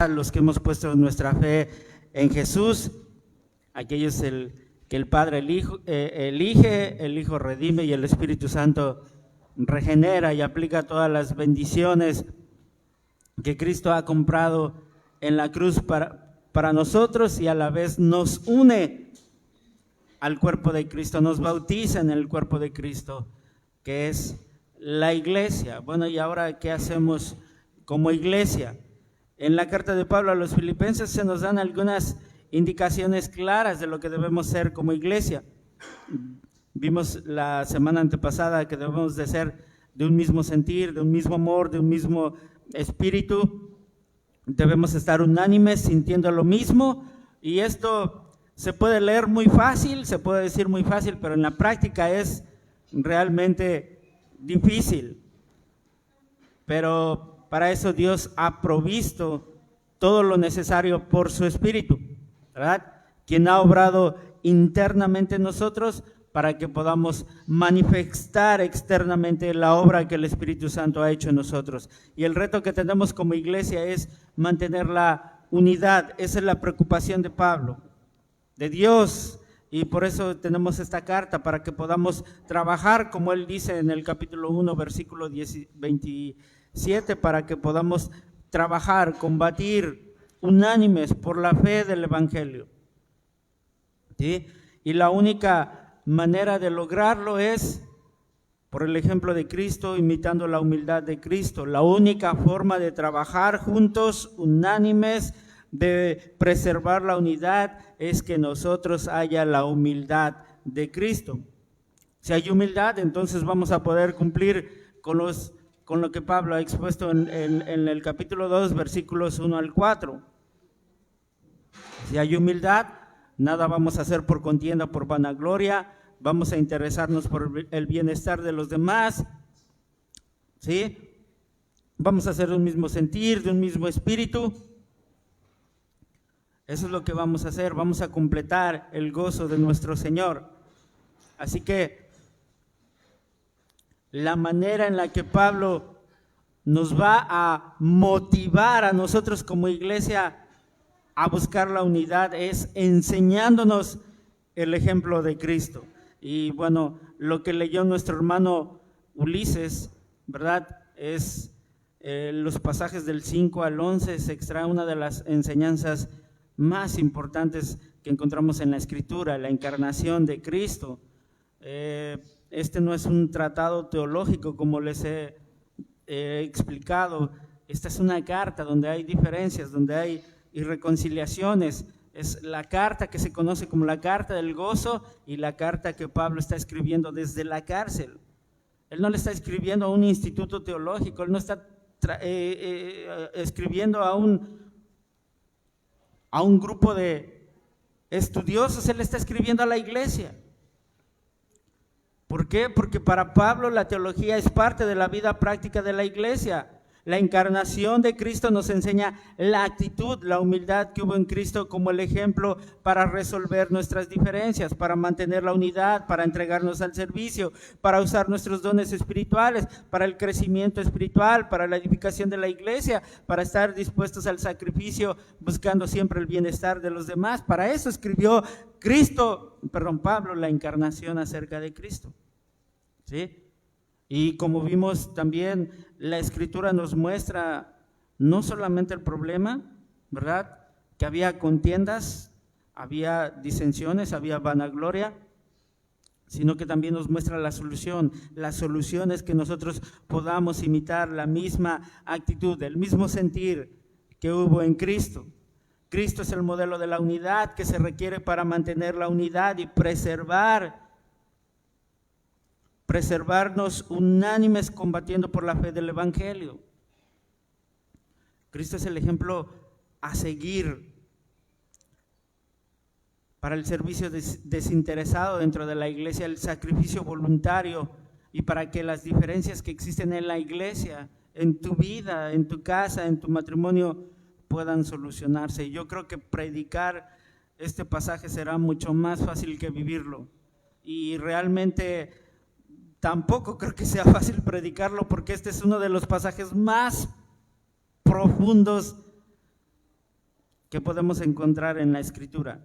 ¿verdad? Los que hemos puesto nuestra fe en Jesús, aquellos que el Padre elige, el Hijo redime y el Espíritu Santo regenera y aplica todas las bendiciones que Cristo ha comprado en la cruz para nosotros, y a la vez nos une al cuerpo de Cristo, nos bautiza en el cuerpo de Cristo, que es la iglesia. Bueno, ¿y ahora qué hacemos como iglesia? En la carta de Pablo a los Filipenses se nos dan algunas indicaciones claras de lo que debemos ser como iglesia. Vimos la semana antepasada que debemos de ser de un mismo sentir, de un mismo amor, de un mismo espíritu. Debemos estar unánimes, sintiendo lo mismo, y esto se puede leer muy fácil, se puede decir muy fácil, pero en la práctica es realmente difícil. Pero para eso Dios ha provisto todo lo necesario por su Espíritu, ¿verdad? Quien ha obrado internamente en nosotros para que podamos manifestar externamente la obra que el Espíritu Santo ha hecho en nosotros. Y el reto que tenemos como iglesia es mantener la unidad. Esa es la preocupación de Pablo, de Dios, y por eso tenemos esta carta, para que podamos trabajar, como él dice en el capítulo 1, versículo 27, para que podamos trabajar, combatir unánimes por la fe del Evangelio, ¿sí? Y la única manera de lograrlo es por el ejemplo de Cristo, imitando la humildad de Cristo. La única forma de trabajar juntos, unánimes, de preservar la unidad, es que nosotros haya la humildad de Cristo. Si hay humildad, entonces vamos a poder cumplir con lo que Pablo ha expuesto en el capítulo 2, versículos 1 al 4. Si hay humildad, nada vamos a hacer por contienda, por vanagloria, vamos a interesarnos por el bienestar de los demás, ¿sí? Vamos a hacer un mismo sentir, de un mismo espíritu. Eso es lo que vamos a hacer, vamos a completar el gozo de nuestro Señor. Así que la manera en la que Pablo nos va a motivar a nosotros como iglesia a buscar la unidad es enseñándonos el ejemplo de Cristo. Y bueno, lo que leyó nuestro hermano Ulises, ¿verdad? Es los pasajes del 5 al 11, se extrae una de las enseñanzas más importantes que encontramos en la Escritura, la encarnación de Cristo. Este no es un tratado teológico como les he explicado, esta es una carta donde hay diferencias, donde hay irreconciliaciones. Es la carta que se conoce como la carta del gozo y la carta que Pablo está escribiendo desde la cárcel. Él no le está escribiendo a un instituto teológico, él no está escribiendo a un grupo de estudiosos, él está escribiendo a la iglesia. ¿Por qué? Porque para Pablo la teología es parte de la vida práctica de la iglesia. La encarnación de Cristo nos enseña la actitud, la humildad que hubo en Cristo como el ejemplo para resolver nuestras diferencias, para mantener la unidad, para entregarnos al servicio, para usar nuestros dones espirituales, para el crecimiento espiritual, para la edificación de la iglesia, para estar dispuestos al sacrificio, buscando siempre el bienestar de los demás. Para eso escribió Pablo, la encarnación acerca de Cristo, ¿sí? Y como vimos también, la Escritura nos muestra no solamente el problema, ¿verdad? Que había contiendas, había disensiones, había vanagloria, sino que también nos muestra la solución. La solución es que nosotros podamos imitar la misma actitud, el mismo sentir que hubo en Cristo. Cristo es el modelo de la unidad que se requiere para mantener la unidad y preservarnos unánimes combatiendo por la fe del Evangelio. Cristo es el ejemplo a seguir para el servicio desinteresado dentro de la iglesia, el sacrificio voluntario, y para que las diferencias que existen en la iglesia, en tu vida, en tu casa, en tu matrimonio, puedan solucionarse. Y yo creo que predicar este pasaje será mucho más fácil que vivirlo, y realmente tampoco creo que sea fácil predicarlo, porque este es uno de los pasajes más profundos que podemos encontrar en la Escritura.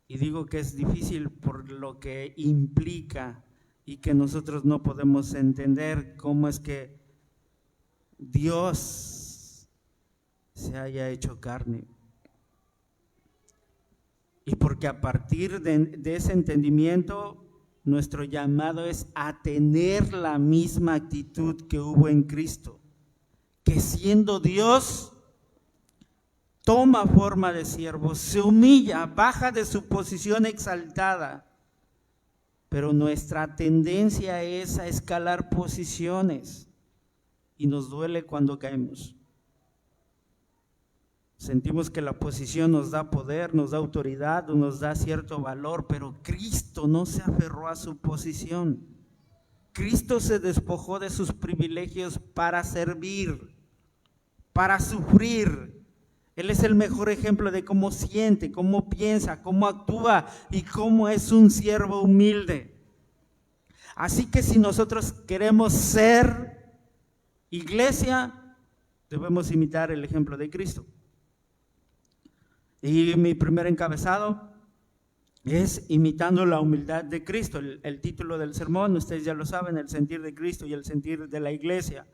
Y digo que es difícil por lo que implica y que nosotros no podemos entender cómo es que Dios se haya hecho carne. Y porque a partir de ese entendimiento, nuestro llamado es a tener la misma actitud que hubo en Cristo, que siendo Dios, toma forma de siervo, se humilla, baja de su posición exaltada. Pero nuestra tendencia es a escalar posiciones y nos duele cuando caemos. Sentimos que la posición nos da poder, nos da autoridad, nos da cierto valor, pero Cristo no se aferró a su posición. Cristo se despojó de sus privilegios para servir, para sufrir. Él es el mejor ejemplo de cómo siente, cómo piensa, cómo actúa y cómo es un siervo humilde. Así que si nosotros queremos ser iglesia, debemos imitar el ejemplo de Cristo. Y mi primer encabezado es imitando la humildad de Cristo. El título del sermón, ustedes ya lo saben, el sentir de Cristo y el sentir de la iglesia.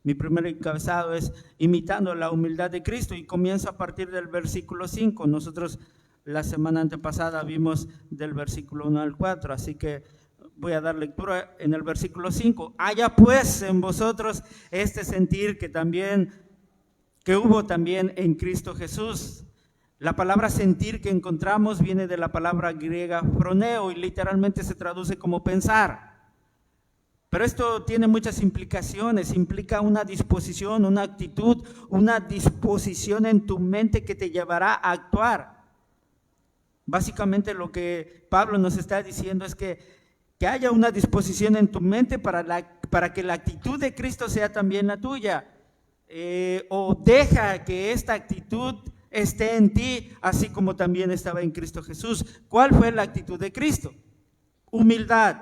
Mi primer encabezado es imitando la humildad de Cristo y comienzo a partir del versículo 5. Nosotros la semana antepasada vimos del versículo 1 al 4, así que voy a dar lectura en el versículo 5. Haya pues en vosotros este sentir que hubo también en Cristo Jesús. La palabra sentir que encontramos viene de la palabra griega phroneo y literalmente se traduce como pensar. Pero esto tiene muchas implicaciones, implica una disposición, una actitud, una disposición en tu mente que te llevará a actuar. Básicamente lo que Pablo nos está diciendo es que haya una disposición en tu mente para que la actitud de Cristo sea también la tuya. O deja que esta actitud esté en ti, así como también estaba en Cristo Jesús. ¿Cuál fue la actitud de Cristo? Humildad.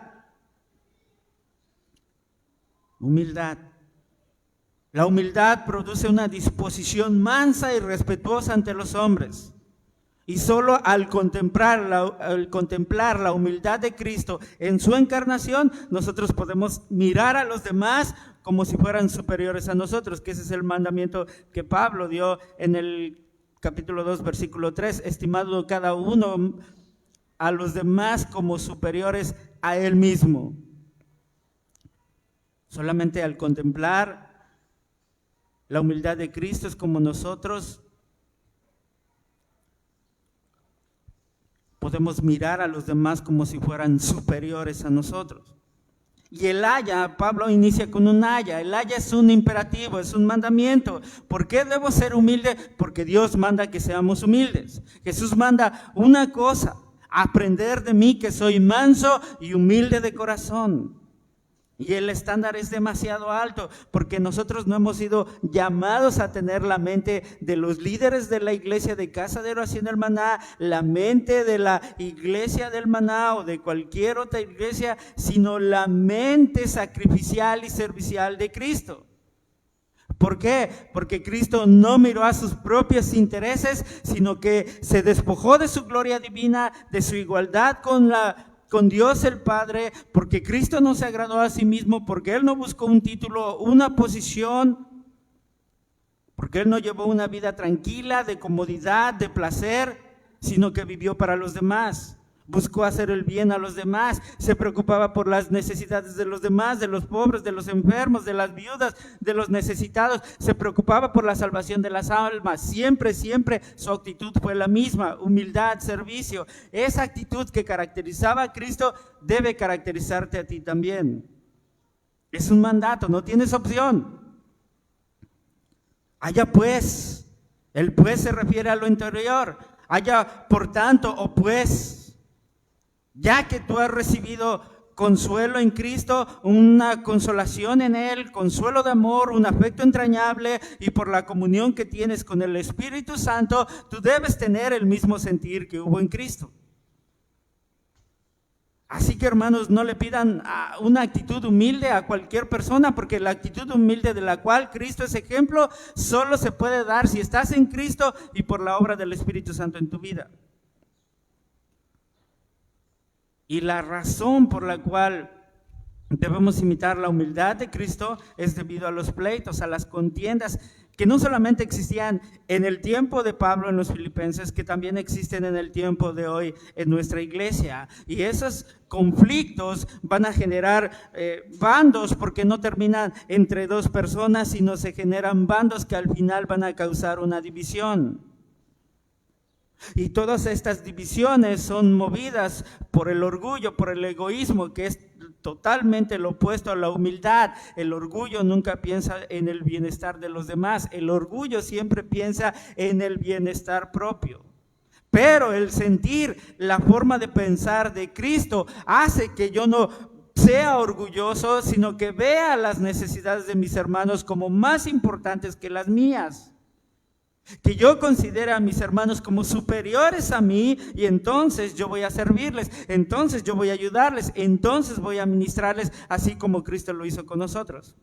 Humildad. La humildad produce una disposición mansa y respetuosa ante los hombres. Y solo al contemplar la humildad de Cristo en su encarnación, nosotros podemos mirar a los demás como si fueran superiores a nosotros, que ese es el mandamiento que Pablo dio en el capítulo 2, versículo 3, estimando cada uno a los demás como superiores a él mismo. Solamente al contemplar la humildad de Cristo es como nosotros podemos mirar a los demás como si fueran superiores a nosotros. Y el haya, Pablo inicia con un haya. El haya es un imperativo, es un mandamiento. ¿Por qué debo ser humilde? Porque Dios manda que seamos humildes. Jesús manda una cosa: aprender de mí que soy manso y humilde de corazón. Y el estándar es demasiado alto, porque nosotros no hemos sido llamados a tener la mente de los líderes de la iglesia de Casa de Oración del Maná, la mente de la iglesia del Maná o de cualquier otra iglesia, sino la mente sacrificial y servicial de Cristo. ¿Por qué? Porque Cristo no miró a sus propios intereses, sino que se despojó de su gloria divina, de su igualdad con Dios el Padre, porque Cristo no se agradó a sí mismo, porque Él no buscó un título, una posición, porque Él no llevó una vida tranquila, de comodidad, de placer, sino que vivió para los demás. Buscó hacer el bien a los demás, se preocupaba por las necesidades de los demás, de los pobres, de los enfermos, de las viudas, de los necesitados, se preocupaba por la salvación de las almas. Siempre su actitud fue la misma: humildad, servicio. Esa actitud que caracterizaba a Cristo debe caracterizarte a ti también. Es un mandato, no tienes opción. Haya pues, el pues se refiere a lo interior. Haya por tanto o pues, ya que tú has recibido consuelo en Cristo, una consolación en Él, consuelo de amor, un afecto entrañable, y por la comunión que tienes con el Espíritu Santo, tú debes tener el mismo sentir que hubo en Cristo. Así que, hermanos, no le pidan una actitud humilde a cualquier persona, porque la actitud humilde de la cual Cristo es ejemplo solo se puede dar si estás en Cristo y por la obra del Espíritu Santo en tu vida. Y la razón por la cual debemos imitar la humildad de Cristo es debido a los pleitos, a las contiendas, que no solamente existían en el tiempo de Pablo en los Filipenses, que también existen en el tiempo de hoy en nuestra iglesia. Y esos conflictos van a generar bandos, porque no terminan entre dos personas, sino se generan bandos que al final van a causar una división. Y todas estas divisiones son movidas por el orgullo, por el egoísmo, que es totalmente lo opuesto a la humildad. El orgullo nunca piensa en el bienestar de los demás. El orgullo siempre piensa en el bienestar propio. Pero el sentir, la forma de pensar de Cristo hace que yo no sea orgulloso, sino que vea las necesidades de mis hermanos como más importantes que las mías. Que yo considere a mis hermanos como superiores a mí, y entonces yo voy a servirles, entonces yo voy a ayudarles, entonces voy a ministrarles, así como Cristo lo hizo con nosotros.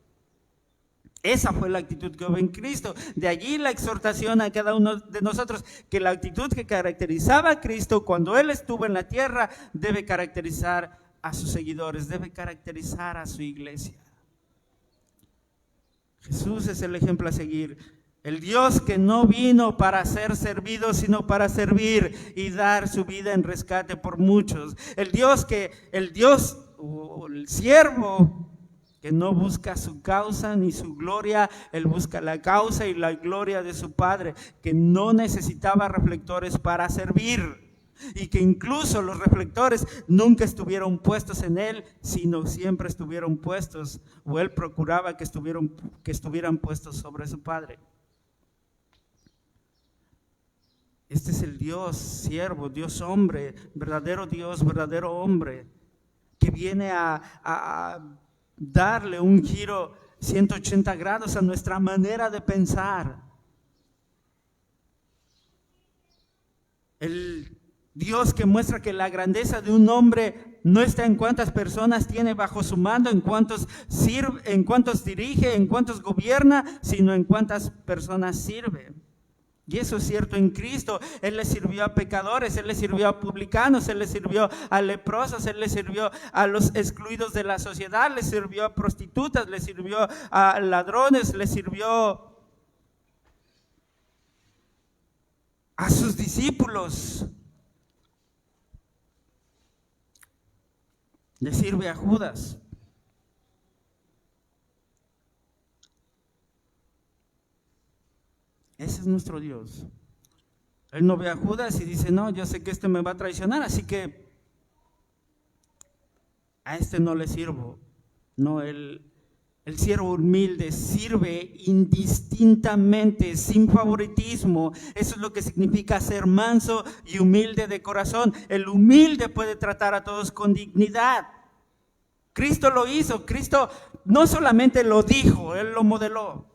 Esa fue la actitud que hubo en Cristo. De allí la exhortación a cada uno de nosotros, que la actitud que caracterizaba a Cristo cuando Él estuvo en la tierra debe caracterizar a sus seguidores, debe caracterizar a su iglesia. Jesús es el ejemplo a seguir. El Dios que no vino para ser servido, sino para servir y dar su vida en rescate por muchos. El siervo que no busca su causa ni su gloria, Él busca la causa y la gloria de su Padre, que no necesitaba reflectores para servir. Y que incluso los reflectores nunca estuvieron puestos en Él, sino siempre estuvieron puestos, o Él procuraba que estuvieran puestos sobre su Padre. Este es el Dios siervo, Dios hombre, verdadero Dios, verdadero hombre, que viene a darle un giro 180 grados a nuestra manera de pensar. El Dios que muestra que la grandeza de un hombre no está en cuántas personas tiene bajo su mando, en cuántos sirve, en cuántos dirige, en cuántos gobierna, sino en cuántas personas sirve. Y eso es cierto en Cristo. Él le sirvió a pecadores, Él le sirvió a publicanos, Él le sirvió a leprosos, Él le sirvió a los excluidos de la sociedad, le sirvió a prostitutas, le sirvió a ladrones, le sirvió a sus discípulos, le sirve a Judas. Ese es nuestro Dios. Él no ve a Judas y dice, no, yo sé que este me va a traicionar, así que a este no le sirvo. No, el siervo humilde sirve indistintamente, sin favoritismo. Eso es lo que significa ser manso y humilde de corazón. El humilde puede tratar a todos con dignidad. Cristo lo hizo. Cristo no solamente lo dijo, Él lo modeló.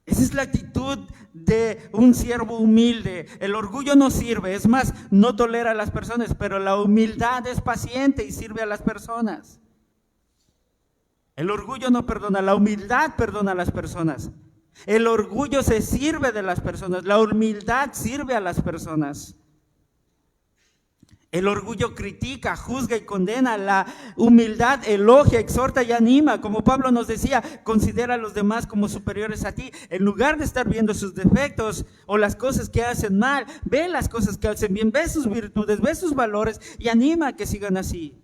Esa es la actitud de un siervo humilde. El orgullo no sirve, es más, no tolera a las personas, pero la humildad es paciente y sirve a las personas. El orgullo no perdona, la humildad perdona a las personas. El orgullo se sirve de las personas, la humildad sirve a las personas. El orgullo critica, juzga y condena. La humildad elogia, exhorta y anima. Como Pablo nos decía, considera a los demás como superiores a ti. En lugar de estar viendo sus defectos o las cosas que hacen mal, ve las cosas que hacen bien, ve sus virtudes, ve sus valores y anima a que sigan así.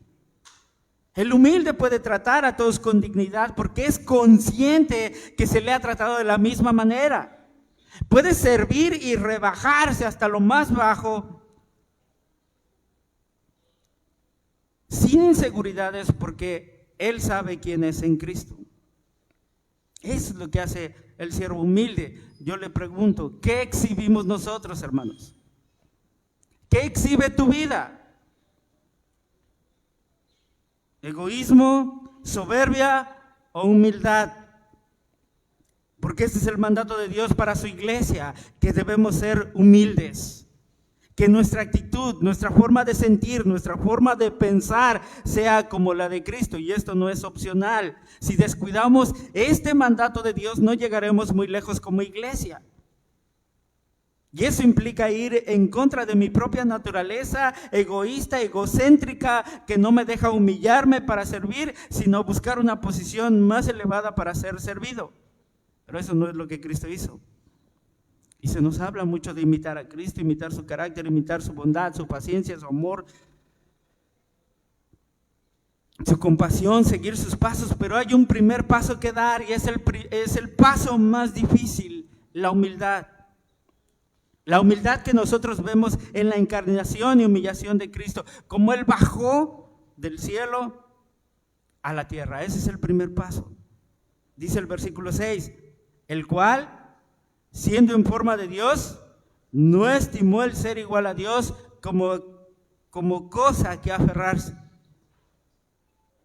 El humilde puede tratar a todos con dignidad porque es consciente que se le ha tratado de la misma manera. Puede servir y rebajarse hasta lo más bajo, sin inseguridades, porque él sabe quién es en Cristo. Eso es lo que hace el siervo humilde. Yo le pregunto, ¿qué exhibimos nosotros, hermanos? ¿Qué exhibe tu vida? ¿Egoísmo, soberbia o humildad? Porque este es el mandato de Dios para su iglesia, que debemos ser humildes. Que nuestra actitud, nuestra forma de sentir, nuestra forma de pensar sea como la de Cristo. Y esto no es opcional. Si descuidamos este mandato de Dios, no llegaremos muy lejos como iglesia. Y eso implica ir en contra de mi propia naturaleza egoísta, egocéntrica, que no me deja humillarme para servir, sino buscar una posición más elevada para ser servido. Pero eso no es lo que Cristo hizo. Y se nos habla mucho de imitar a Cristo, imitar su carácter, imitar su bondad, su paciencia, su amor, su compasión, seguir sus pasos. Pero hay un primer paso que dar y es el paso más difícil, la humildad. La humildad que nosotros vemos en la encarnación y humillación de Cristo, como Él bajó del cielo a la tierra. Ese es el primer paso. Dice el versículo 6, el cual, siendo en forma de Dios, no estimó el ser igual a Dios como cosa que aferrarse.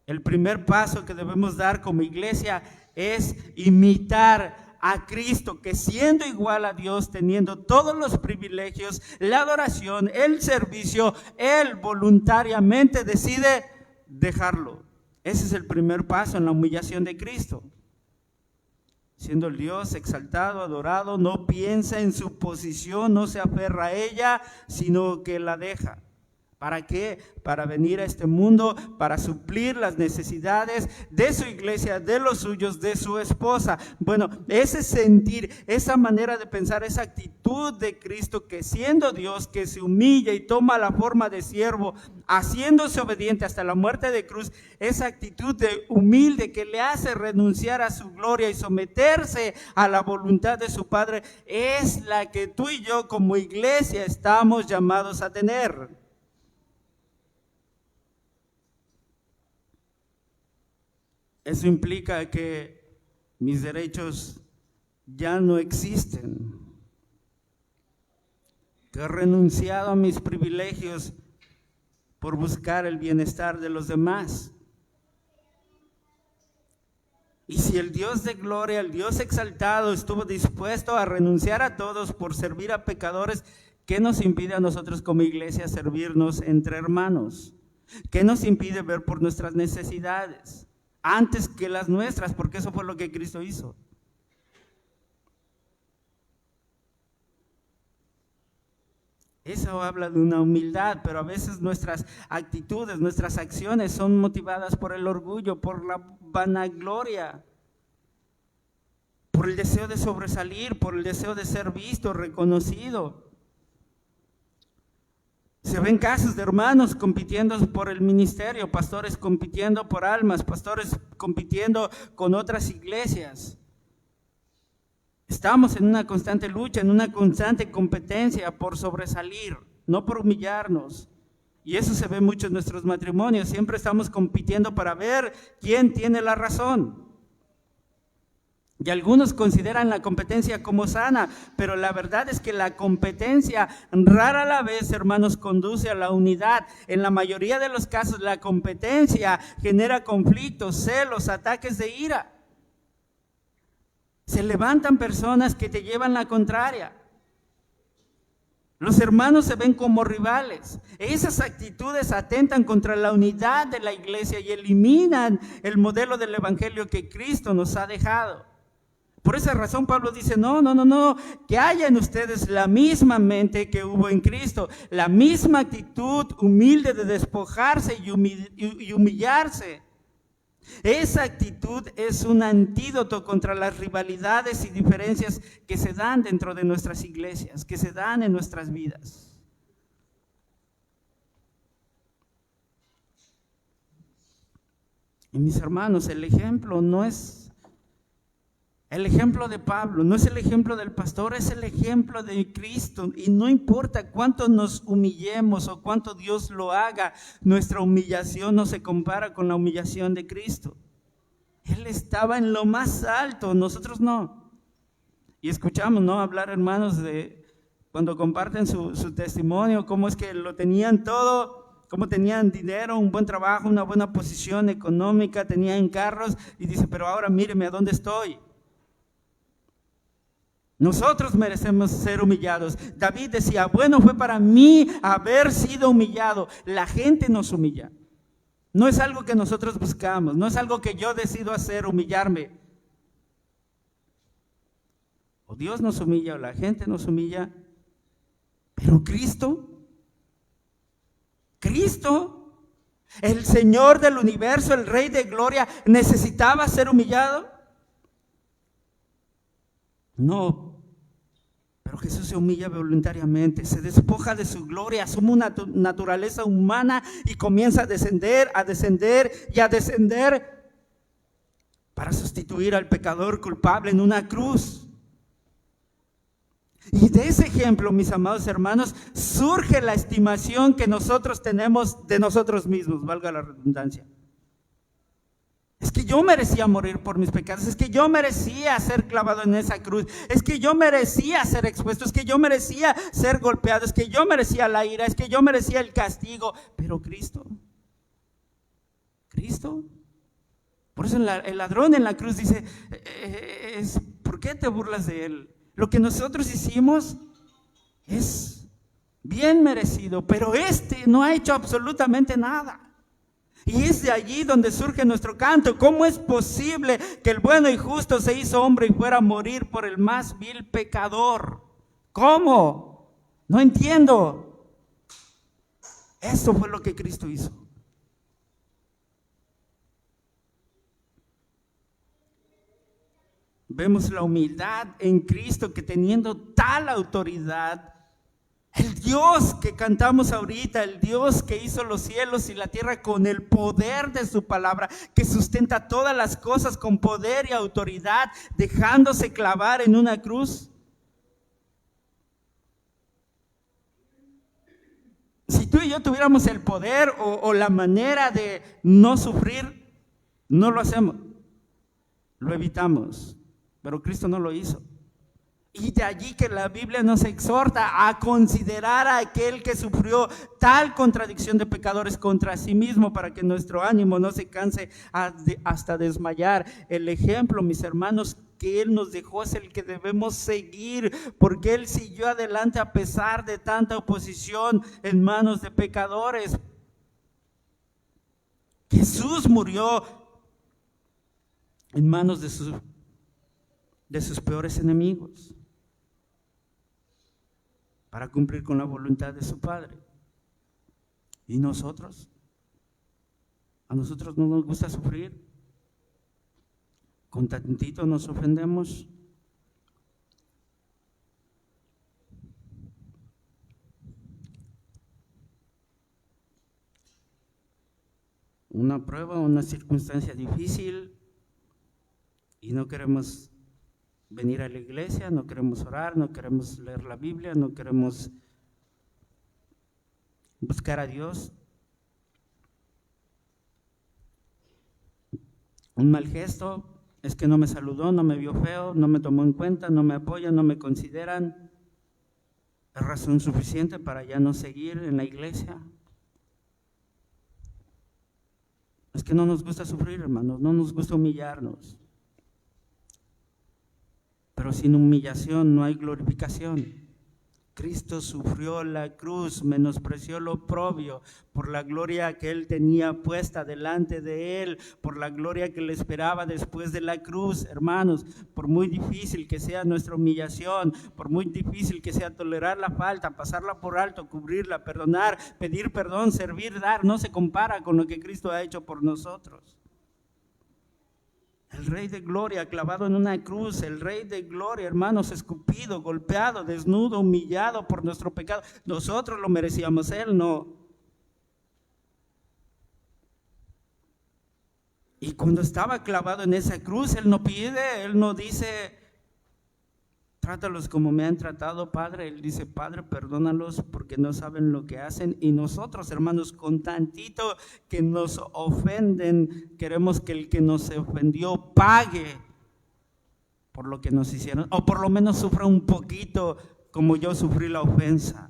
El primer paso que debemos dar como iglesia es imitar a Cristo, que siendo igual a Dios, teniendo todos los privilegios, la adoración, el servicio, Él voluntariamente decide dejarlo. Ese es el primer paso en la humillación de Cristo. Siendo el Dios exaltado, adorado, no piensa en su posición, no se aferra a ella, sino que la deja. ¿Para qué? Para venir a este mundo, para suplir las necesidades de su iglesia, de los suyos, de su esposa. Bueno, ese sentir, esa manera de pensar, esa actitud de Cristo que siendo Dios, que se humilla y toma la forma de siervo, haciéndose obediente hasta la muerte de cruz, esa actitud de humilde que le hace renunciar a su gloria y someterse a la voluntad de su Padre, es la que tú y yo como iglesia estamos llamados a tener. Eso implica que mis derechos ya no existen, que he renunciado a mis privilegios por buscar el bienestar de los demás. Y si el Dios de gloria, el Dios exaltado, estuvo dispuesto a renunciar a todos por servir a pecadores, ¿qué nos impide a nosotros como iglesia servirnos entre hermanos? ¿Qué nos impide ver por nuestras necesidades antes que las nuestras? Porque eso fue lo que Cristo hizo. Eso habla de una humildad, pero a veces nuestras actitudes, nuestras acciones son motivadas por el orgullo, por la vanagloria, por el deseo de sobresalir, por el deseo de ser visto, reconocido. Se ven casos de hermanos compitiendo por el ministerio, pastores compitiendo por almas, pastores compitiendo con otras iglesias. Estamos en una constante lucha, en una constante competencia por sobresalir, no por humillarnos. Y eso se ve mucho en nuestros matrimonios. Siempre estamos compitiendo para ver quién tiene la razón. Y algunos consideran la competencia como sana, pero la verdad es que la competencia rara la vez, hermanos, conduce a la unidad. En la mayoría de los casos, la competencia genera conflictos, celos, ataques de ira. Se levantan personas que te llevan la contraria. Los hermanos se ven como rivales. Esas actitudes atentan contra la unidad de la iglesia y eliminan el modelo del evangelio que Cristo nos ha dejado. Por esa razón Pablo dice, no, que haya en ustedes la misma mente que hubo en Cristo, la misma actitud humilde de despojarse y humillarse. Esa actitud es un antídoto contra las rivalidades y diferencias que se dan dentro de nuestras iglesias, que se dan en nuestras vidas. Y mis hermanos, el ejemplo no es el ejemplo de Pablo, no es el ejemplo del pastor, es el ejemplo de Cristo. Y no importa cuánto nos humillemos o cuánto Dios lo haga, nuestra humillación no se compara con la humillación de Cristo. Él estaba en lo más alto, nosotros no. Y escuchamos, ¿no?, hablar, hermanos, de cuando comparten su testimonio, cómo es que lo tenían todo, cómo tenían dinero, un buen trabajo, una buena posición económica, tenían carros, y dice, pero ahora míreme a dónde estoy. Nosotros merecemos ser humillados. David decía, bueno fue para mí haber sido humillado. La gente nos humilla. No es algo que nosotros buscamos, no es algo que yo decido hacer, humillarme. O Dios nos humilla o la gente nos humilla. Pero Cristo, el Señor del universo, el Rey de gloria, ¿necesitaba ser humillado? No, pero Jesús se humilla voluntariamente, se despoja de su gloria, asume una naturaleza humana y comienza a descender y a descender para sustituir al pecador culpable en una cruz. Y de ese ejemplo, mis amados hermanos, surge la estimación que nosotros tenemos de nosotros mismos, valga la redundancia. Es que yo merecía morir por mis pecados, es que yo merecía ser clavado en esa cruz, es que yo merecía ser expuesto, es que yo merecía ser golpeado, es que yo merecía la ira, es que yo merecía el castigo. Pero Cristo, por eso el ladrón en la cruz dice, ¿por qué te burlas de él? Lo que nosotros hicimos es bien merecido, pero este no ha hecho absolutamente nada. Y es de allí donde surge nuestro canto. ¿Cómo es posible que el bueno y justo se hizo hombre y fuera a morir por el más vil pecador? ¿Cómo? No entiendo. Eso fue lo que Cristo hizo. Vemos la humildad en Cristo, que teniendo tal autoridad, el Dios que cantamos ahorita, el Dios que hizo los cielos y la tierra con el poder de su palabra, que sustenta todas las cosas con poder y autoridad, dejándose clavar en una cruz. Si tú y yo tuviéramos el poder o la manera de no sufrir, no lo hacemos, lo evitamos. Pero Cristo no lo hizo. Y de allí que la Biblia nos exhorta a considerar a aquel que sufrió tal contradicción de pecadores contra sí mismo, para que nuestro ánimo no se canse hasta desmayar. El ejemplo, mis hermanos, que Él nos dejó es el que debemos seguir, porque Él siguió adelante a pesar de tanta oposición en manos de pecadores. Jesús murió en manos de sus peores enemigos, para cumplir con la voluntad de su Padre. ¿Y nosotros? ¿A nosotros no nos gusta sufrir? ¿Con tantito nos ofendemos? Una prueba, una circunstancia difícil, y no queremos venir a la iglesia, no queremos orar, no queremos leer la Biblia, no queremos buscar a Dios. Un mal gesto es que no me saludó, no me vio feo, no me tomó en cuenta, no me apoyan, no me consideran. ¿Es razón suficiente para ya no seguir en la iglesia? Es que no nos gusta sufrir, hermanos, no nos gusta humillarnos. Pero sin humillación no hay glorificación. Cristo sufrió la cruz, menospreció lo oprobio por la gloria que Él tenía puesta delante de Él, por la gloria que le esperaba después de la cruz. Hermanos, por muy difícil que sea nuestra humillación, por muy difícil que sea tolerar la falta, pasarla por alto, cubrirla, perdonar, pedir perdón, servir, dar, no se compara con lo que Cristo ha hecho por nosotros. El Rey de gloria clavado en una cruz, el Rey de gloria, hermanos, escupido, golpeado, desnudo, humillado por nuestro pecado. Nosotros lo merecíamos, Él no. Y cuando estaba clavado en esa cruz, Él no pide, Él no dice, trátalos como me han tratado, Padre. Él dice, Padre, perdónalos porque no saben lo que hacen. Y nosotros, hermanos, con tantito que nos ofenden, queremos que el que nos ofendió pague por lo que nos hicieron, o por lo menos sufra un poquito como yo sufrí la ofensa.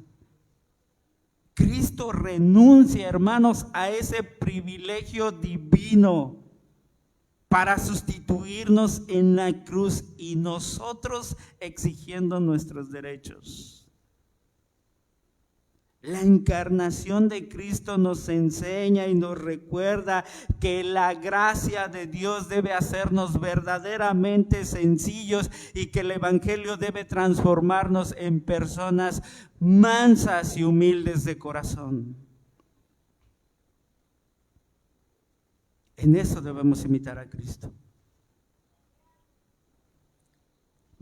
Cristo renuncia, hermanos, a ese privilegio divino para sustituirnos en la cruz y nosotros exigiendo nuestros derechos. La encarnación de Cristo nos enseña y nos recuerda que la gracia de Dios debe hacernos verdaderamente sencillos y que el Evangelio debe transformarnos en personas mansas y humildes de corazón. En eso debemos imitar a Cristo.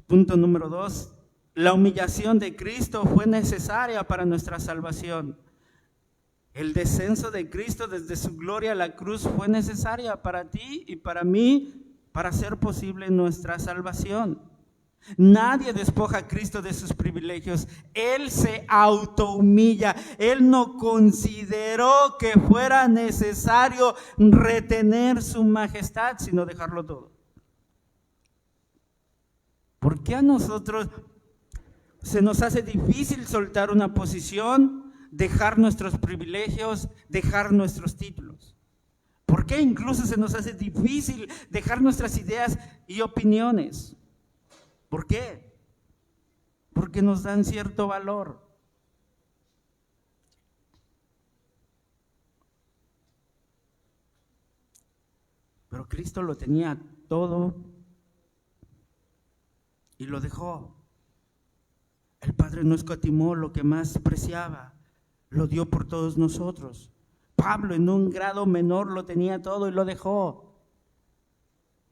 Punto número 2. La humillación de Cristo fue necesaria para nuestra salvación. El descenso de Cristo desde su gloria a la cruz fue necesaria para ti y para mí para hacer posible nuestra salvación. Nadie despoja a Cristo de sus privilegios. Él se autohumilla. Él no consideró que fuera necesario retener su majestad, sino dejarlo todo. ¿Por qué a nosotros se nos hace difícil soltar una posición, dejar nuestros privilegios, dejar nuestros títulos? ¿Por qué incluso se nos hace difícil dejar nuestras ideas y opiniones? ¿Por qué? Porque nos dan cierto valor. Pero Cristo lo tenía todo y lo dejó. El Padre no escatimó lo que más preciaba, lo dio por todos nosotros. Pablo en un grado menor lo tenía todo y lo dejó.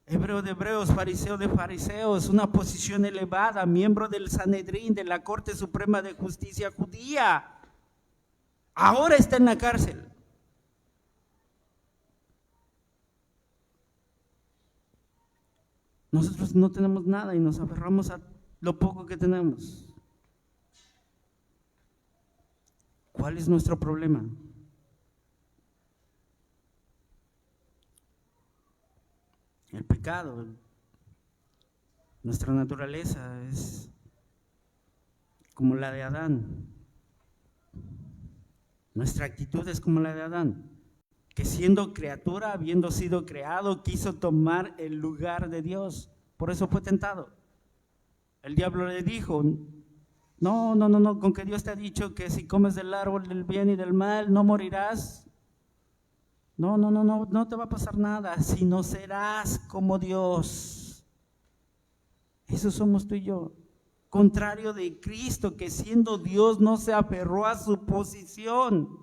Hebreo de hebreos, fariseo de fariseos, una posición elevada, miembro del Sanedrín, de la Corte Suprema de Justicia judía. Ahora está en la cárcel. Nosotros no tenemos nada y nos aferramos a lo poco que tenemos. ¿Cuál es nuestro problema? El pecado. Nuestra naturaleza es como la de Adán. Nuestra actitud es como la de Adán, que siendo criatura, habiendo sido creado, quiso tomar el lugar de Dios. Por eso fue tentado. El diablo le dijo: no, con que Dios te ha dicho que si comes del árbol del bien y del mal no morirás. No te va a pasar nada, sino serás como Dios. Eso somos tú y yo. Contrario de Cristo, que siendo Dios no se aferró a su posición.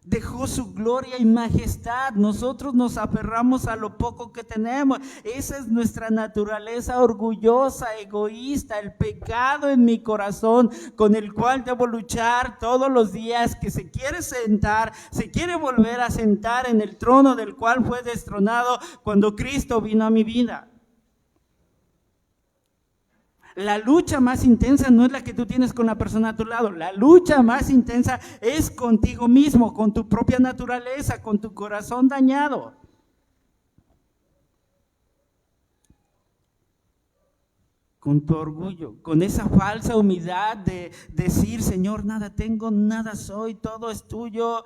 Dejó su gloria y majestad. Nosotros nos aferramos a lo poco que tenemos. Esa es nuestra naturaleza orgullosa, egoísta, el pecado en mi corazón con el cual debo luchar todos los días, que se quiere sentar, se quiere volver a sentar en el trono del cual fue destronado cuando Cristo vino a mi vida. La lucha más intensa no es la que tú tienes con la persona a tu lado. La lucha más intensa es contigo mismo, con tu propia naturaleza, con tu corazón dañado. Con tu orgullo, con esa falsa humildad de decir: Señor, nada tengo, nada soy, todo es tuyo.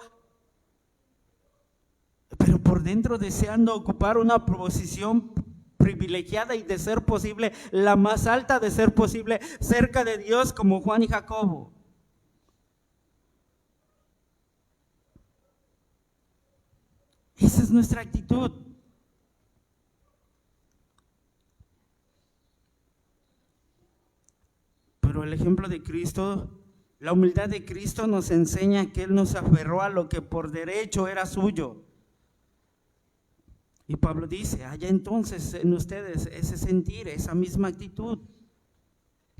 Pero por dentro deseando ocupar una posición privilegiada y de ser posible, la más alta de ser posible, cerca de Dios, como Juan y Jacobo. Esa es nuestra actitud. Pero el ejemplo de Cristo, la humildad de Cristo nos enseña que Él nos aferró a lo que por derecho era suyo. Y Pablo dice: haya entonces en ustedes ese sentir, esa misma actitud.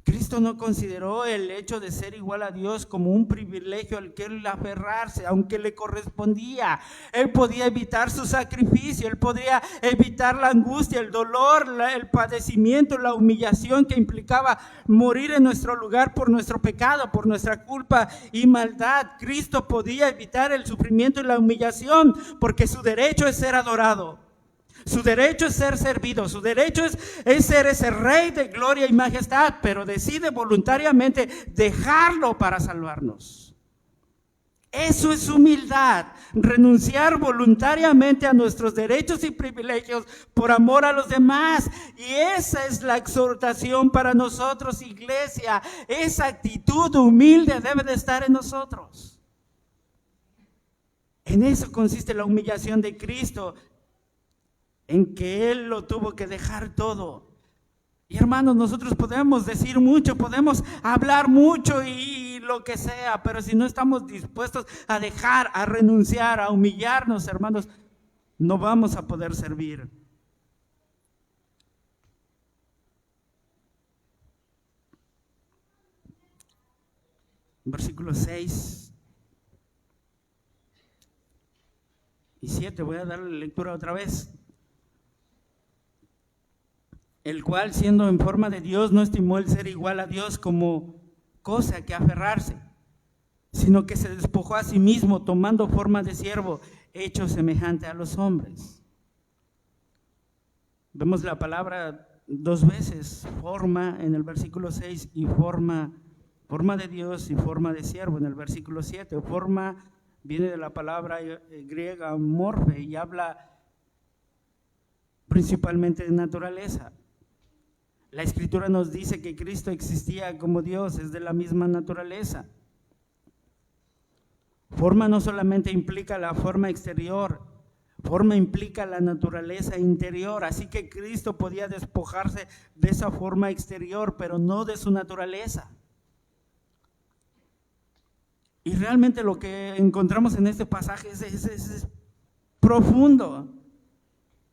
Cristo no consideró el hecho de ser igual a Dios como un privilegio al que él aferrarse, aunque le correspondía. Él podía evitar su sacrificio, él podría evitar la angustia, el dolor, el padecimiento, la humillación que implicaba morir en nuestro lugar por nuestro pecado, por nuestra culpa y maldad. Cristo podía evitar el sufrimiento y la humillación porque su derecho es ser adorado. Su derecho es ser servido, su derecho es ser ese rey de gloria y majestad, pero decide voluntariamente dejarlo para salvarnos. Eso es humildad, renunciar voluntariamente a nuestros derechos y privilegios por amor a los demás. Y esa es la exhortación para nosotros, iglesia. Esa actitud humilde debe de estar en nosotros. En eso consiste la humillación de Cristo, en que Él lo tuvo que dejar todo. Y hermanos, nosotros podemos decir mucho, podemos hablar mucho y lo que sea, pero si no estamos dispuestos a dejar, a renunciar, a humillarnos, hermanos, no vamos a poder servir. Versículos 6 y 7, voy a darle lectura otra vez. El cual, siendo en forma de Dios, no estimó el ser igual a Dios como cosa que aferrarse, sino que se despojó a sí mismo, tomando forma de siervo, hecho semejante a los hombres. Vemos la palabra dos veces, forma en el versículo 6 y forma de Dios y forma de siervo en el versículo 7. Forma viene de la palabra griega morfe y habla principalmente de naturaleza. La Escritura nos dice que Cristo existía como Dios, es de la misma naturaleza. Forma no solamente implica la forma exterior, forma implica la naturaleza interior, así que Cristo podía despojarse de esa forma exterior, pero no de su naturaleza. Y realmente lo que encontramos en este pasaje es profundo.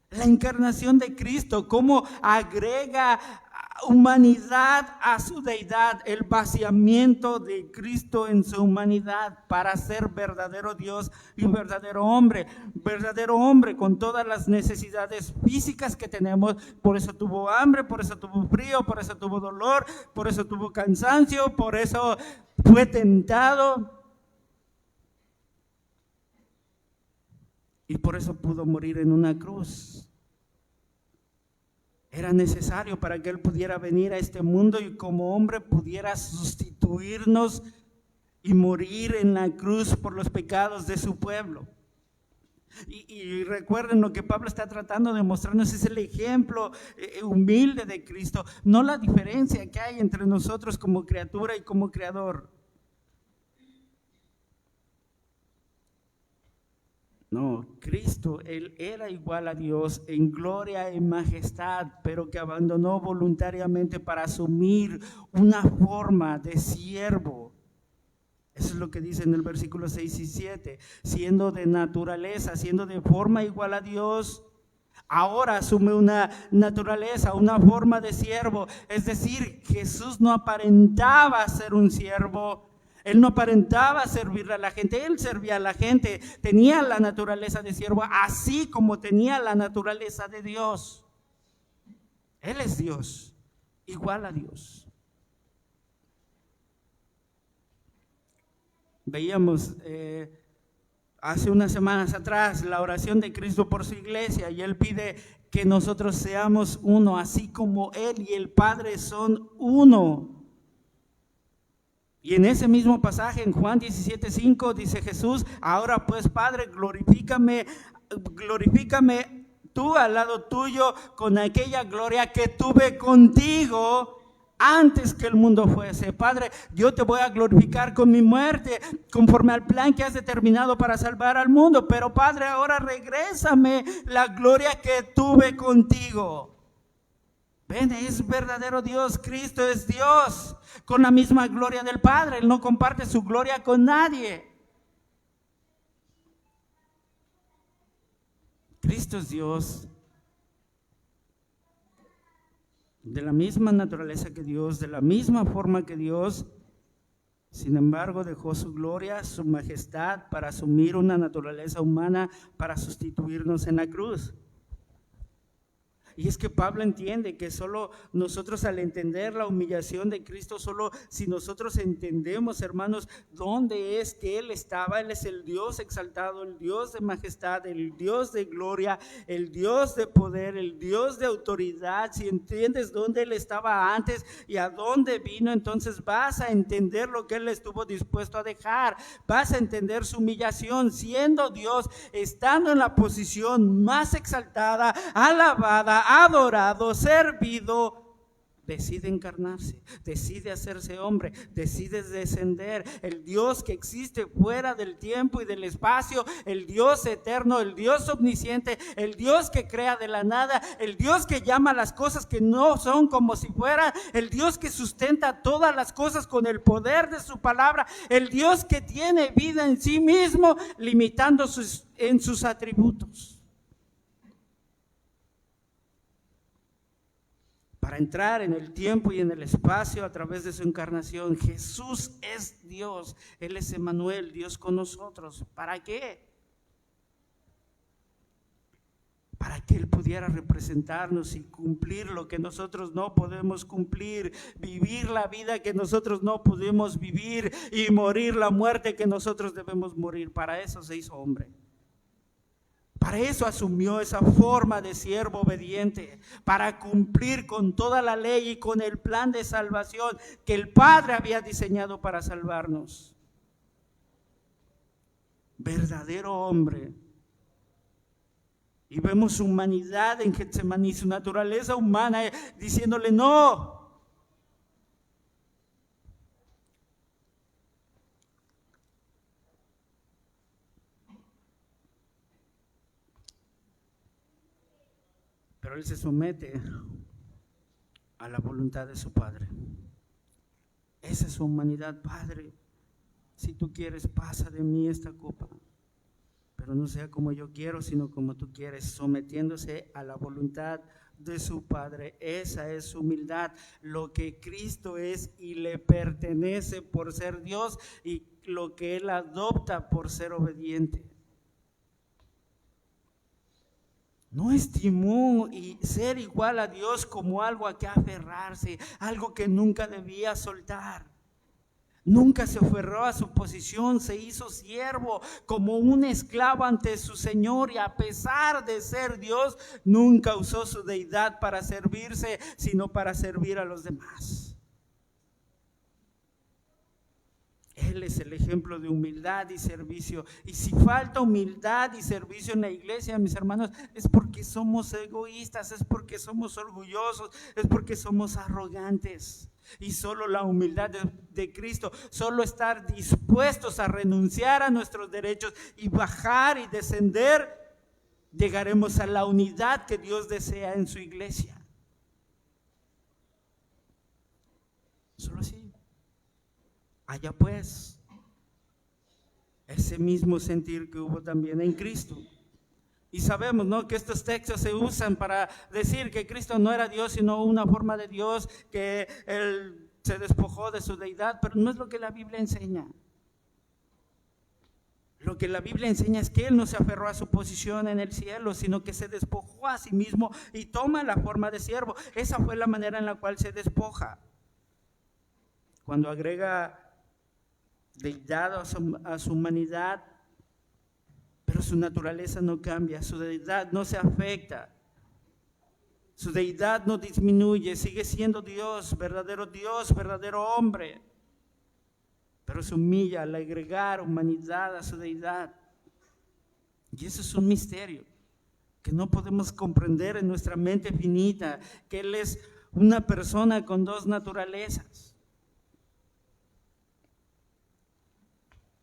La encarnación de Cristo, cómo agrega humanidad a su deidad, el vaciamiento de Cristo en su humanidad para ser verdadero Dios y verdadero hombre con todas las necesidades físicas que tenemos. Por eso tuvo hambre, por eso tuvo frío, por eso tuvo dolor, por eso tuvo cansancio, por eso fue tentado y por eso pudo morir en una cruz. Era necesario para que Él pudiera venir a este mundo y como hombre pudiera sustituirnos y morir en la cruz por los pecados de su pueblo. Y recuerden lo que Pablo está tratando de mostrarnos, es el ejemplo humilde de Cristo, no la diferencia que hay entre nosotros como criatura y como creador. No, Cristo, Él era igual a Dios en gloria y majestad, pero que abandonó voluntariamente para asumir una forma de siervo. Eso es lo que dice en el versículo 6 y 7. Siendo de naturaleza, siendo de forma igual a Dios, ahora asume una naturaleza, una forma de siervo. Es decir, Jesús no aparentaba ser un siervo. Él no aparentaba servirle a la gente, Él servía a la gente, tenía la naturaleza de siervo, así como tenía la naturaleza de Dios. Él es Dios, igual a Dios. Veíamos hace unas semanas atrás la oración de Cristo por su iglesia y Él pide que nosotros seamos uno, así como Él y el Padre son uno. Y en ese mismo pasaje, en Juan 17:5, dice Jesús: ahora pues, Padre, glorifícame tú al lado tuyo con aquella gloria que tuve contigo antes que el mundo fuese. Padre, yo te voy a glorificar con mi muerte, conforme al plan que has determinado para salvar al mundo. Pero Padre, ahora regrésame la gloria que tuve contigo. Ven, es verdadero Dios, Cristo es Dios, con la misma gloria del Padre. Él no comparte su gloria con nadie. Cristo es Dios, de la misma naturaleza que Dios, de la misma forma que Dios. Sin embargo, dejó su gloria, su majestad, para asumir una naturaleza humana, para sustituirnos en la cruz. Y es que Pablo entiende que solo nosotros, al entender la humillación de Cristo, solo si nosotros entendemos, hermanos, dónde es que Él estaba. Él es el Dios exaltado, el Dios de majestad, el Dios de gloria, el Dios de poder, el Dios de autoridad. Si entiendes dónde Él estaba antes y a dónde vino, entonces vas a entender lo que Él estuvo dispuesto a dejar. Vas a entender su humillación, siendo Dios, estando en la posición más exaltada, alabada, adorado, servido, decide encarnarse, decide hacerse hombre, decide descender. El Dios que existe fuera del tiempo y del espacio, el Dios eterno, el Dios omnisciente, el Dios que crea de la nada, el Dios que llama las cosas que no son como si fueran, el Dios que sustenta todas las cosas con el poder de su palabra, el Dios que tiene vida en sí mismo, limitando en sus atributos. Para entrar en el tiempo y en el espacio a través de su encarnación, Jesús es Dios. Él es Emmanuel, Dios con nosotros. ¿Para qué? Para que Él pudiera representarnos y cumplir lo que nosotros no podemos cumplir, vivir la vida que nosotros no podemos vivir y morir la muerte que nosotros debemos morir. Para eso se hizo hombre. Para eso asumió esa forma de siervo obediente, para cumplir con toda la ley y con el plan de salvación que el Padre había diseñado para salvarnos. Verdadero hombre. Y vemos su humanidad en Getsemaní, su naturaleza humana, diciéndole no. Pero Él se somete a la voluntad de su Padre. Esa es su humanidad. Padre, si tú quieres, pasa de mí esta copa, pero no sea como yo quiero, sino como tú quieres, sometiéndose a la voluntad de su Padre. Esa es su humildad, lo que Cristo es y le pertenece por ser Dios, y lo que Él adopta por ser obediente. No estimó y ser igual a Dios como algo a que aferrarse, algo que nunca debía soltar. Nunca se aferró a su posición, se hizo siervo como un esclavo ante su Señor, y a pesar de ser Dios, nunca usó su deidad para servirse, sino para servir a los demás. Él es el ejemplo de humildad y servicio. Y si falta humildad y servicio en la iglesia, mis hermanos, es porque somos egoístas, es porque somos orgullosos, es porque somos arrogantes. Y solo la humildad de Cristo, solo estar dispuestos a renunciar a nuestros derechos y bajar y descender, llegaremos a la unidad que Dios desea en su iglesia. Solo así. Haya pues ese mismo sentir que hubo también en Cristo. Y sabemos, ¿no?, que estos textos se usan para decir que Cristo no era Dios, sino una forma de Dios, que Él se despojó de su deidad, pero no es lo que la Biblia enseña. Lo que la Biblia enseña es que Él no se aferró a su posición en el cielo, sino que se despojó a sí mismo y toma la forma de siervo. Esa fue la manera en la cual se despoja. Cuando agrega deidad a su humanidad, pero su naturaleza no cambia, su deidad no se afecta, su deidad no disminuye, sigue siendo Dios, verdadero hombre, pero se humilla al agregar humanidad a su deidad. Y eso es un misterio que no podemos comprender en nuestra mente finita, que Él es una persona con dos naturalezas.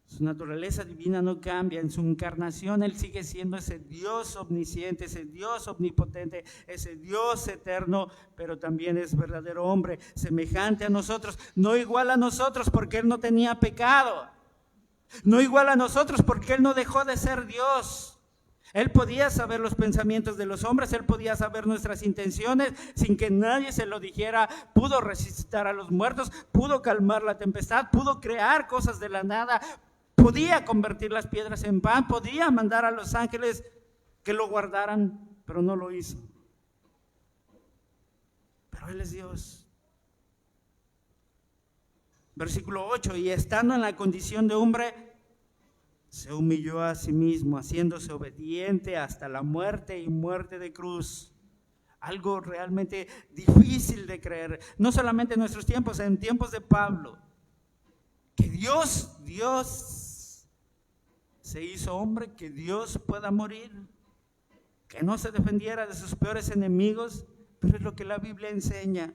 Su naturaleza divina no cambia. En su encarnación Él sigue siendo ese Dios omnisciente, ese Dios omnipotente, ese Dios eterno, pero también es verdadero hombre, semejante a nosotros, no igual a nosotros porque Él no tenía pecado, no igual a nosotros porque Él no dejó de ser Dios. Él podía saber los pensamientos de los hombres, Él podía saber nuestras intenciones sin que nadie se lo dijera. Pudo resucitar a los muertos, pudo calmar la tempestad, pudo crear cosas de la nada, podía convertir las piedras en pan, podía mandar a los ángeles que lo guardaran, pero no lo hizo. pero Él es Dios. Versículo 8, y estando en la condición de hombre, se humilló a sí mismo, haciéndose obediente hasta la muerte y muerte de cruz. Algo realmente difícil de creer, no solamente en nuestros tiempos, en tiempos de Pablo, que Dios se hizo hombre, que Dios pueda morir, que no se defendiera de sus peores enemigos, pero es lo que la Biblia enseña.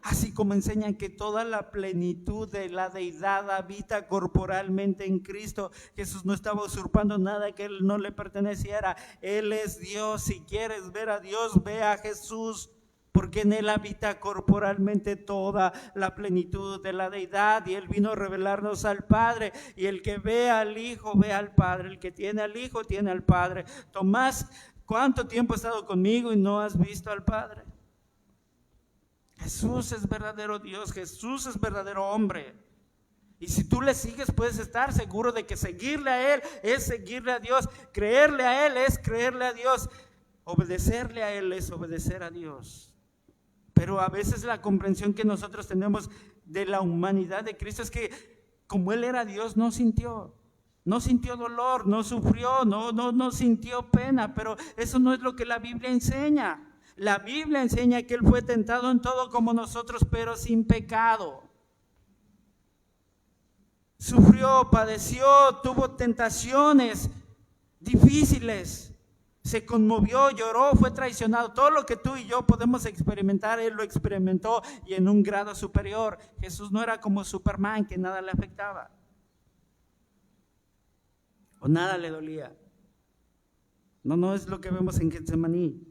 Así como enseñan que toda la plenitud de la deidad habita corporalmente en Cristo. Jesús no estaba usurpando nada que Él no le perteneciera. Él es Dios. Si quieres ver a Dios, ve a Jesús, porque en Él habita corporalmente toda la plenitud de la deidad, y Él vino a revelarnos al Padre. Y el que ve al Hijo, ve al Padre. El que tiene al Hijo, tiene al Padre. Tomás, ¿cuánto tiempo has estado conmigo y no has visto al Padre? Jesús es verdadero Dios, Jesús es verdadero hombre. Y si tú le sigues, puedes estar seguro de que seguirle a Él es seguirle a Dios. Creerle a Él es creerle a Dios. Obedecerle a Él es obedecer a Dios. Pero a veces la comprensión que nosotros tenemos de la humanidad de Cristo es que como Él era Dios, no sintió dolor, no sufrió, no sintió pena. Pero eso no es lo que la Biblia enseña. La Biblia enseña que Él fue tentado en todo como nosotros, pero sin pecado. Sufrió, padeció, tuvo tentaciones difíciles, se conmovió, lloró, fue traicionado. Todo lo que tú y yo podemos experimentar, Él lo experimentó, y en un grado superior. Jesús no era como Superman, que nada le afectaba o nada le dolía. No es lo que vemos en Getsemaní.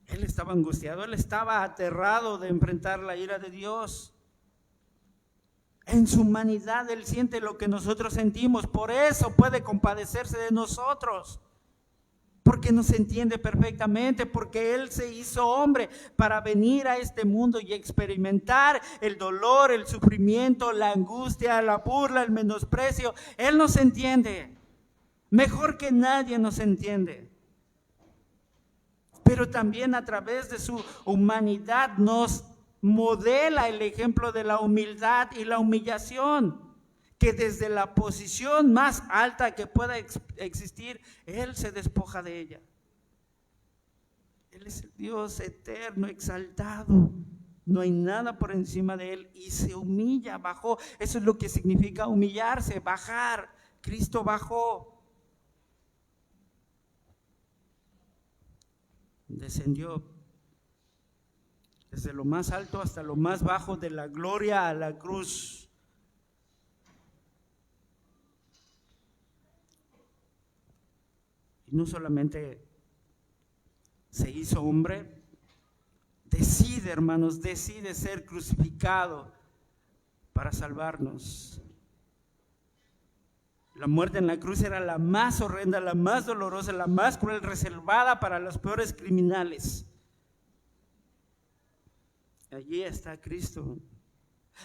Él estaba angustiado, Él estaba aterrado de enfrentar la ira de Dios. En su humanidad Él siente lo que nosotros sentimos, por eso puede compadecerse de nosotros, porque nos entiende perfectamente, porque Él se hizo hombre para venir a este mundo y experimentar el dolor, el sufrimiento, la angustia, la burla, el menosprecio. Él nos entiende, mejor que nadie nos entiende. Pero también a través de su humanidad nos modela el ejemplo de la humildad y la humillación, que desde la posición más alta que pueda existir, Él se despoja de ella. Él es el Dios eterno, exaltado, no hay nada por encima de Él, y se humilla, bajó. Eso es lo que significa humillarse, bajar. Cristo bajó. Descendió desde lo más alto hasta lo más bajo, de la gloria a la cruz. Y no solamente se hizo hombre, decide, hermanos, decide ser crucificado para salvarnos. La muerte en la cruz era la más horrenda, la más dolorosa, la más cruel, reservada para los peores criminales. Allí está Cristo.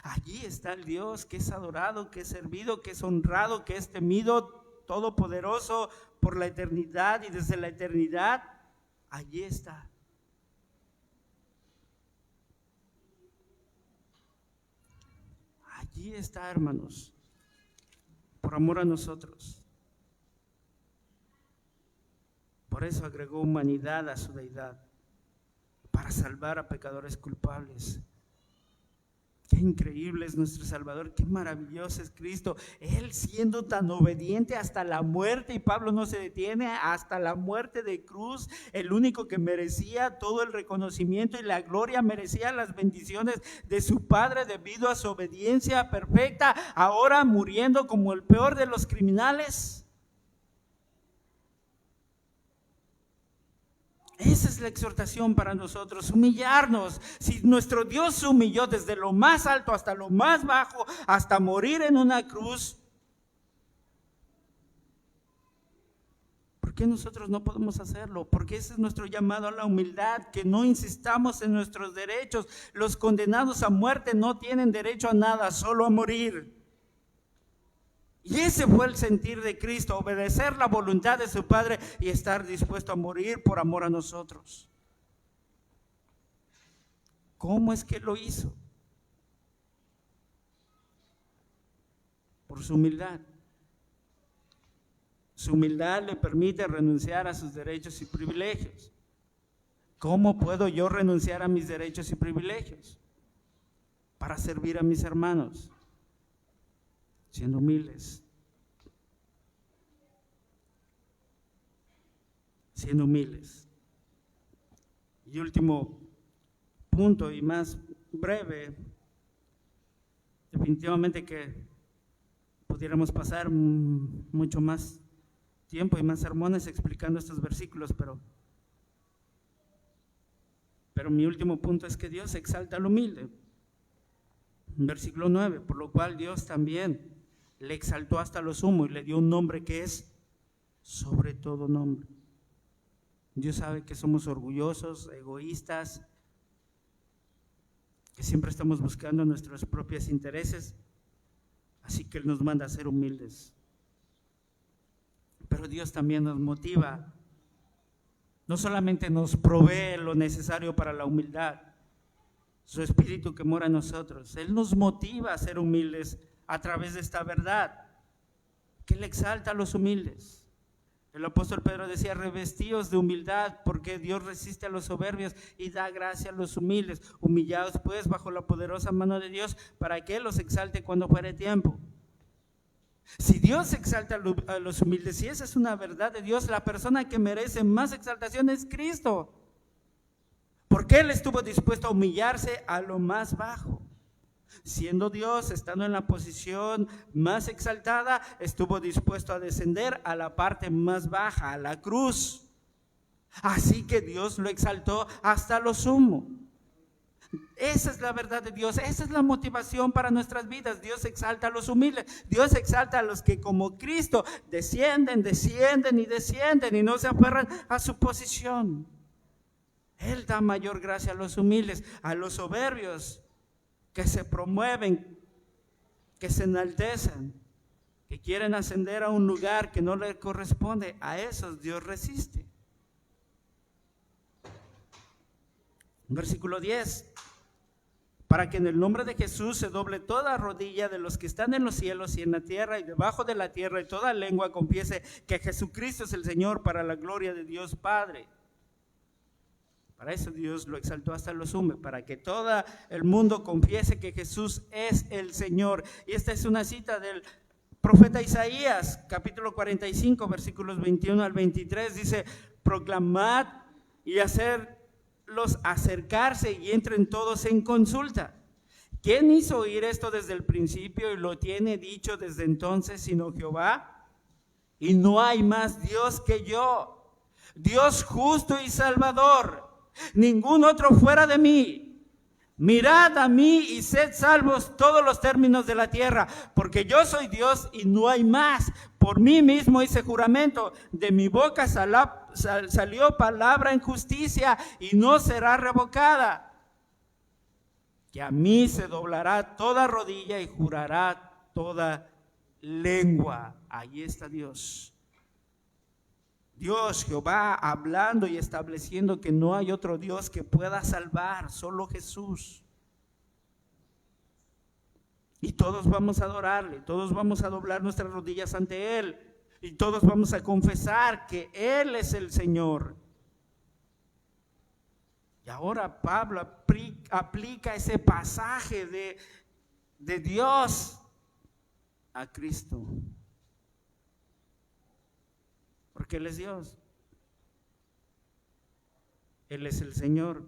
Allí está el Dios que es adorado, que es servido, que es honrado, que es temido, todopoderoso por la eternidad y desde la eternidad. Allí está. Allí está, hermanos, por amor a nosotros. Por eso agregó humanidad a su deidad, para salvar a pecadores culpables. Qué increíble es nuestro Salvador, qué maravilloso es Cristo. Él siendo tan obediente hasta la muerte, y Pablo no se detiene, hasta la muerte de cruz, el único que merecía todo el reconocimiento y la gloria, merecía las bendiciones de su Padre debido a su obediencia perfecta, ahora muriendo como el peor de los criminales. Esa es la exhortación para nosotros, humillarnos. Si nuestro Dios se humilló desde lo más alto hasta lo más bajo, hasta morir en una cruz, ¿por qué nosotros no podemos hacerlo? Porque ese es nuestro llamado a la humildad, que no insistamos en nuestros derechos. Los condenados a muerte no tienen derecho a nada, solo a morir. Y ese fue el sentir de Cristo, obedecer la voluntad de su Padre y estar dispuesto a morir por amor a nosotros. ¿Cómo es que lo hizo? Por su humildad. Su humildad le permite renunciar a sus derechos y privilegios. ¿Cómo puedo yo renunciar a mis derechos y privilegios para servir a mis hermanos? Siendo humildes. Siendo humildes. Y último punto y más breve, definitivamente que pudiéramos pasar mucho más tiempo y más sermones explicando estos versículos, pero mi último punto es que Dios exalta al humilde. Versículo 9, por lo cual Dios también le exaltó hasta lo sumo y le dio un nombre que es sobre todo nombre. Dios sabe que somos orgullosos, egoístas, que siempre estamos buscando nuestros propios intereses, así que Él nos manda a ser humildes. Pero Dios también nos motiva, no solamente nos provee lo necesario para la humildad, su Espíritu que mora en nosotros, Él nos motiva a ser humildes a través de esta verdad, que Él exalta a los humildes. El apóstol Pedro decía, revestíos de humildad, porque Dios resiste a los soberbios y da gracia a los humildes. Humillaos pues bajo la poderosa mano de Dios, para que Él los exalte cuando fuere tiempo. Si Dios exalta a los humildes, si esa es una verdad de Dios, la persona que merece más exaltación es Cristo. Porque Él estuvo dispuesto a humillarse a lo más bajo. Siendo Dios, estando en la posición más exaltada, estuvo dispuesto a descender a la parte más baja, a la cruz. Así que Dios lo exaltó hasta lo sumo. Esa es la verdad de Dios, esa es la motivación para nuestras vidas. Dios exalta a los humildes, Dios exalta a los que como Cristo descienden y no se aferran a su posición. Él da mayor gracia a los humildes, a los soberbios que se promueven, que se enaltecen, que quieren ascender a un lugar que no le corresponde. A esos Dios resiste. Versículo 10. Para que en el nombre de Jesús se doble toda rodilla de los que están en los cielos y en la tierra y debajo de la tierra, y toda lengua confiese que Jesucristo es el Señor, para la gloria de Dios Padre. Para eso Dios lo exaltó hasta lo sumo, para que todo el mundo confiese que Jesús es el Señor. Y esta es una cita del profeta Isaías, capítulo 45, versículos 21 al 23. Dice, proclamad y hacerlos acercarse y entren todos en consulta. ¿Quién hizo oír esto desde el principio y lo tiene dicho desde entonces sino Jehová? Y no hay más Dios que yo, Dios justo y salvador. Ningún otro fuera de mí. Mirad a mí y sed salvos todos los términos de la tierra, porque yo soy Dios y no hay más. Por mí mismo hice juramento, de mi boca salió palabra en justicia y no será revocada. Que a mí se doblará toda rodilla y jurará toda lengua. Ahí está Dios. Dios, Jehová, hablando y estableciendo que no hay otro Dios que pueda salvar, solo Jesús. Y todos vamos a adorarle, todos vamos a doblar nuestras rodillas ante Él, y todos vamos a confesar que Él es el Señor. Y ahora Pablo aplica ese pasaje de Dios a Cristo. Porque Él es Dios, Él es el Señor,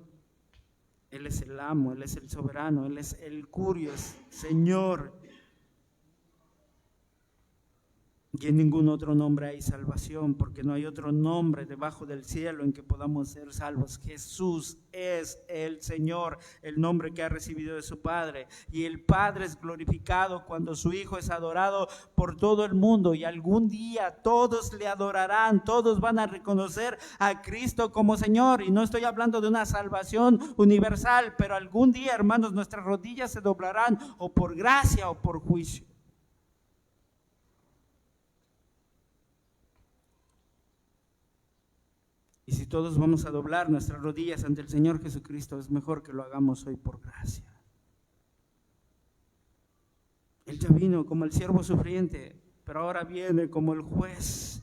Él es el amo, Él es el soberano, Él es el Curios, Señor. Y en ningún otro nombre hay salvación, porque no hay otro nombre debajo del cielo en que podamos ser salvos. Jesús es el Señor, el nombre que ha recibido de su Padre. Y el Padre es glorificado cuando su Hijo es adorado por todo el mundo. Y algún día todos le adorarán, todos van a reconocer a Cristo como Señor. Y no estoy hablando de una salvación universal, pero algún día, hermanos, nuestras rodillas se doblarán o por gracia o por juicio. Y si todos vamos a doblar nuestras rodillas ante el Señor Jesucristo, es mejor que lo hagamos hoy por gracia. Él ya vino como el siervo sufriente, pero ahora viene como el juez.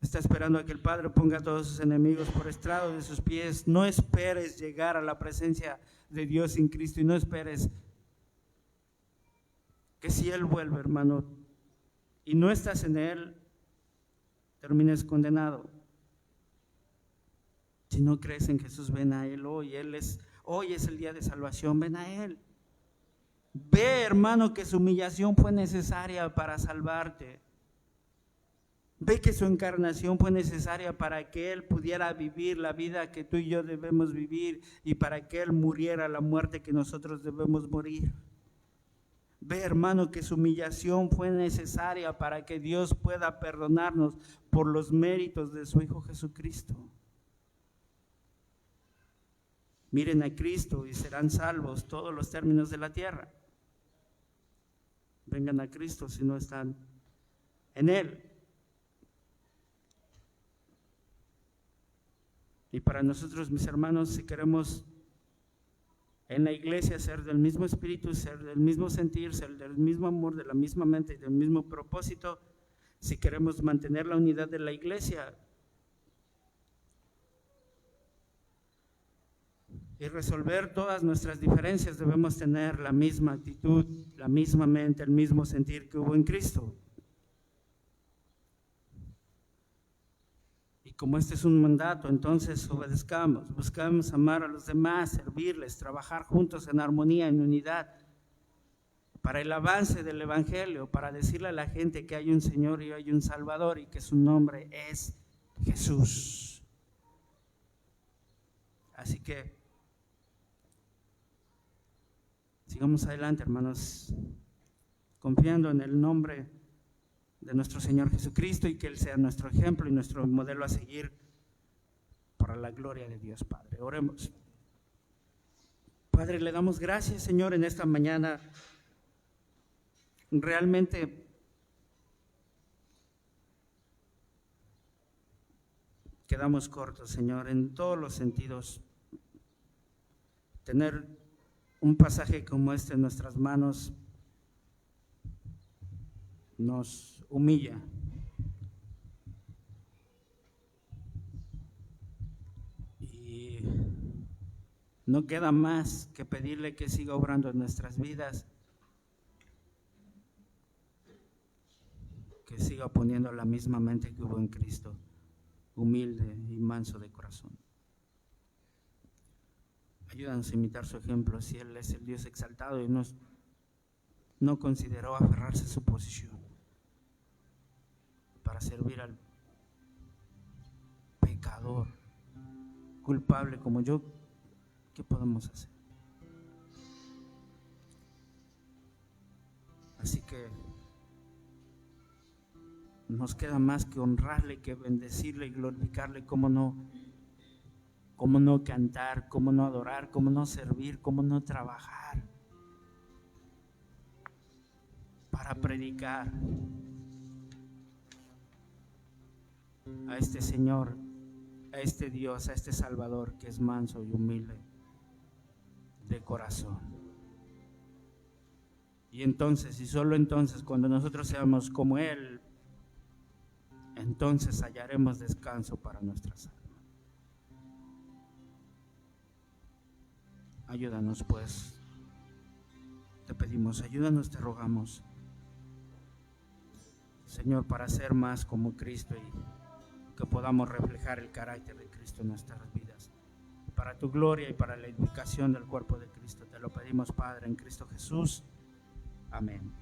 Está esperando a que el Padre ponga a todos sus enemigos por estrado de sus pies. No esperes llegar a la presencia de Dios en Cristo y no esperes que si Él vuelve, hermano, y no estás en Él, termines condenado. Si no crees en Jesús, ven a Él hoy. Hoy es el día de salvación, ven a Él. Ve, hermano, que su humillación fue necesaria para salvarte. Ve que su encarnación fue necesaria para que Él pudiera vivir la vida que tú y yo debemos vivir y para que Él muriera la muerte que nosotros debemos morir. Ve, hermano, que su humillación fue necesaria para que Dios pueda perdonarnos por los méritos de su Hijo Jesucristo. Miren a Cristo y serán salvos todos los términos de la tierra. Vengan a Cristo si no están en Él. Y para nosotros, mis hermanos, si queremos en la iglesia ser del mismo espíritu, ser del mismo sentir, ser del mismo amor, de la misma mente y del mismo propósito, si queremos mantener la unidad de la iglesia y resolver todas nuestras diferencias, debemos tener la misma actitud, la misma mente, el mismo sentir que hubo en Cristo. Y como este es un mandato, entonces obedezcamos, buscamos amar a los demás, servirles, trabajar juntos en armonía, en unidad, para el avance del Evangelio, para decirle a la gente que hay un Señor y hay un Salvador y que su nombre es Jesús. Así que sigamos adelante, hermanos, confiando en el nombre de nuestro Señor Jesucristo y que Él sea nuestro ejemplo y nuestro modelo a seguir para la gloria de Dios Padre. Oremos. Padre, le damos gracias, Señor, en esta mañana. Realmente quedamos cortos, Señor, en todos los sentidos. Tener un pasaje como este en nuestras manos nos humilla. Y no queda más que pedirle que siga obrando en nuestras vidas, que siga poniendo la misma mente que hubo en Cristo, humilde y manso de corazón. Ayúdanos a imitar su ejemplo, si Él es el Dios exaltado y no consideró aferrarse a su posición para servir al pecador, culpable como yo. ¿Qué podemos hacer? Así que nos queda más que honrarle, que bendecirle y glorificarle. Cómo no cantar, cómo no adorar, cómo no servir, cómo no trabajar para predicar a este Señor, a este Dios, a este Salvador que es manso y humilde de corazón. Y entonces, y solo entonces, cuando nosotros seamos como Él, entonces hallaremos descanso para nuestras almas. Ayúdanos, pues, te pedimos, ayúdanos, te rogamos, Señor, para ser más como Cristo y que podamos reflejar el carácter de Cristo en nuestras vidas, para tu gloria y para la edificación del cuerpo de Cristo. Te lo pedimos, Padre, en Cristo Jesús. Amén.